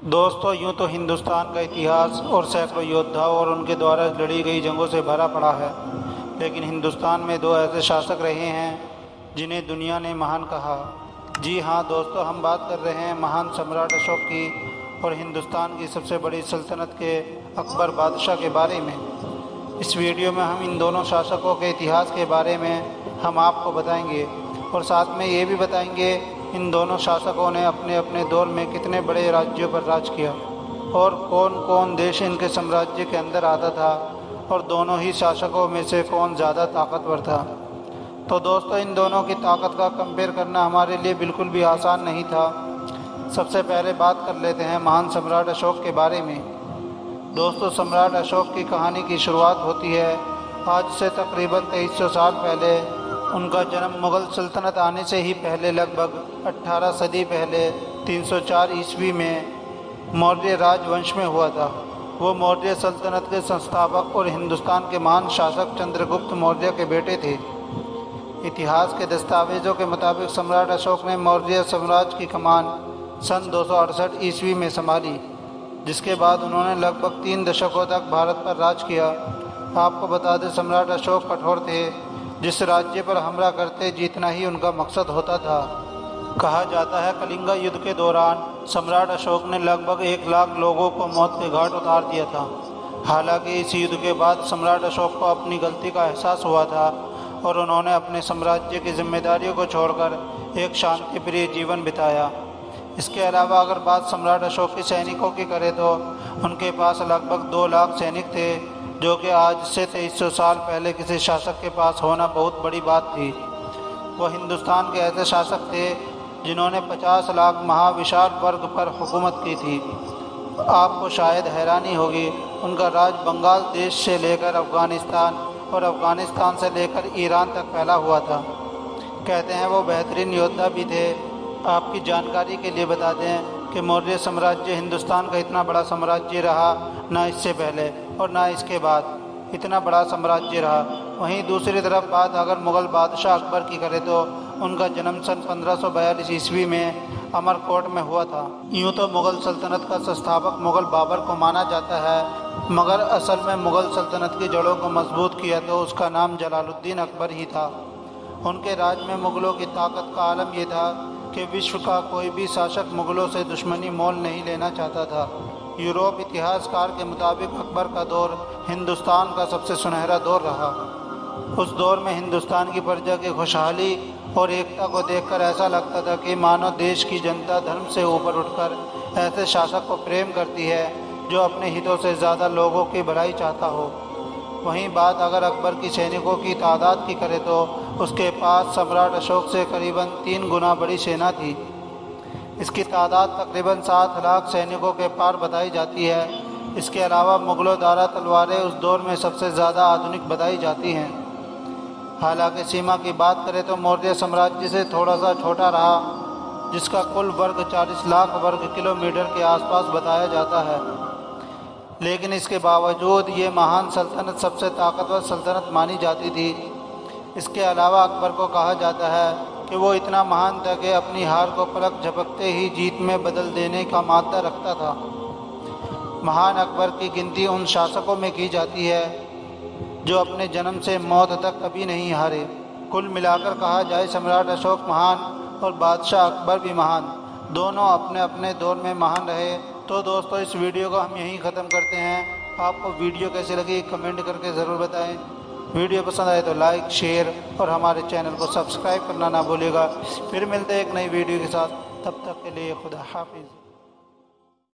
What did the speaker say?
दोस्तों, यूँ तो हिंदुस्तान का इतिहास और सैकड़ों योद्धाओं और उनके द्वारा लड़ी गई जंगों से भरा पड़ा है, लेकिन हिंदुस्तान में दो ऐसे शासक रहे हैं जिन्हें दुनिया ने महान कहा। जी हाँ दोस्तों, हम बात कर रहे हैं महान सम्राट अशोक की और हिंदुस्तान की सबसे बड़ी सल्तनत के अकबर बादशाह के बारे में। इस वीडियो में हम इन दोनों शासकों के इतिहास के बारे में हम आपको बताएंगे और साथ में ये भी बताएंगे इन दोनों शासकों ने अपने अपने दौर में कितने बड़े राज्यों पर राज किया और कौन कौन देश इनके साम्राज्य के अंदर आता था और दोनों ही शासकों में से कौन ज़्यादा ताकतवर था। तो दोस्तों, इन दोनों की ताकत का कंपेयर करना हमारे लिए बिल्कुल भी आसान नहीं था। सबसे पहले बात कर लेते हैं महान सम्राट अशोक के बारे में। दोस्तों, सम्राट अशोक की कहानी की शुरुआत होती है आज से तकरीबन 2300 साल पहले। उनका जन्म मुग़ल सल्तनत आने से ही पहले लगभग 18 सदी पहले 304 ईस्वी में मौर्य राजवंश में हुआ था। वो मौर्य सल्तनत के संस्थापक और हिंदुस्तान के महान शासक चंद्रगुप्त मौर्य के बेटे थे। इतिहास के दस्तावेज़ों के मुताबिक सम्राट अशोक ने मौर्य साम्राज्य की कमान सन 268 ईस्वी में संभाली, जिसके बाद उन्होंने लगभग 3 दशकों तक भारत पर राज किया। आपको बता दें, सम्राट अशोक कठोर थे। जिस राज्य पर हमला करते जीतना ही उनका मकसद होता था। कहा जाता है कलिंगा युद्ध के दौरान सम्राट अशोक ने लगभग 1 लाख लोगों को मौत के घाट उतार दिया था। हालांकि इस युद्ध के बाद सम्राट अशोक को अपनी गलती का एहसास हुआ था और उन्होंने अपने साम्राज्य की जिम्मेदारियों को छोड़कर एक शांतिप्रिय जीवन बिताया। इसके अलावा अगर बात सम्राट अशोक के सैनिकों की करें तो उनके पास लगभग 2 लाख सैनिक थे, जो कि आज से 2300 साल पहले किसी शासक के पास होना बहुत बड़ी बात थी। वह हिंदुस्तान के ऐसे शासक थे जिन्होंने 50 लाख महाविशाल वर्ग पर हुकूमत की थी। आपको शायद हैरानी होगी, उनका राज बंगाल देश से लेकर अफ़गानिस्तान और अफ़गानिस्तान से लेकर ईरान तक फैला हुआ था। कहते हैं वो बेहतरीन योद्धा भी थे। आपकी जानकारी के लिए बता दें कि मौर्य साम्राज्य हिंदुस्तान का इतना बड़ा साम्राज्य रहा ना इससे पहले और ना इसके बाद इतना बड़ा साम्राज्य रहा। वहीं दूसरी तरफ बात अगर मुग़ल बादशाह अकबर की करें तो उनका जन्म सन 1542 ईस्वी में अमरकोट में हुआ था। यूँ तो मुग़ल सल्तनत का संस्थापक मुग़ल बाबर को माना जाता है, मगर असल में मुग़ल सल्तनत की जड़ों को मजबूत किया तो उसका नाम जलालुद्दीन अकबर ही था। उनके राज में मुग़लों की ताकत का आलम यह था कि विश्व का कोई भी शासक मुग़लों से दुश्मनी मोल नहीं लेना चाहता था। यूरोप इतिहासकार के मुताबिक अकबर का दौर हिंदुस्तान का सबसे सुनहरा दौर रहा। उस दौर में हिंदुस्तान की प्रजा की खुशहाली और एकता को देखकर ऐसा लगता था कि मानो देश की जनता धर्म से ऊपर उठकर ऐसे शासक को प्रेम करती है जो अपने हितों से ज़्यादा लोगों की भलाई चाहता हो। वहीं बात अगर अकबर की सैनिकों की तादाद की करें तो उसके पास सम्राट अशोक से करीबन 3 गुना बड़ी सेना थी। इसकी तादाद तकरीबन 7 लाख सैनिकों के पार बताई जाती है। इसके अलावा मुग़लों द्वारा तलवारें उस दौर में सबसे ज़्यादा आधुनिक बताई जाती हैं। हालांकि सीमा की बात करें तो मौर्य साम्राज्य से थोड़ा सा छोटा रहा, जिसका कुल वर्ग 40 लाख वर्ग किलोमीटर के आसपास बताया जाता है। लेकिन इसके बावजूद ये महान सल्तनत सबसे ताकतवर सल्तनत मानी जाती थी। इसके अलावा अकबर को कहा जाता है कि वो इतना महान था कि अपनी हार को पलक झपकते ही जीत में बदल देने का मादा रखता था। महान अकबर की गिनती उन शासकों में की जाती है जो अपने जन्म से मौत तक कभी नहीं हारे। कुल मिलाकर कहा जाए, सम्राट अशोक महान और बादशाह अकबर भी महान, दोनों अपने अपने दौर में महान रहे। तो दोस्तों, इस वीडियो को हम यहीं ख़त्म करते हैं। आपको वीडियो कैसी लगी कमेंट करके ज़रूर बताएं। वीडियो पसंद आए तो लाइक, शेयर और हमारे चैनल को सब्सक्राइब करना ना भूलिएगा। फिर मिलते हैं एक नई वीडियो के साथ, तब तक के लिए खुदा हाफिज़।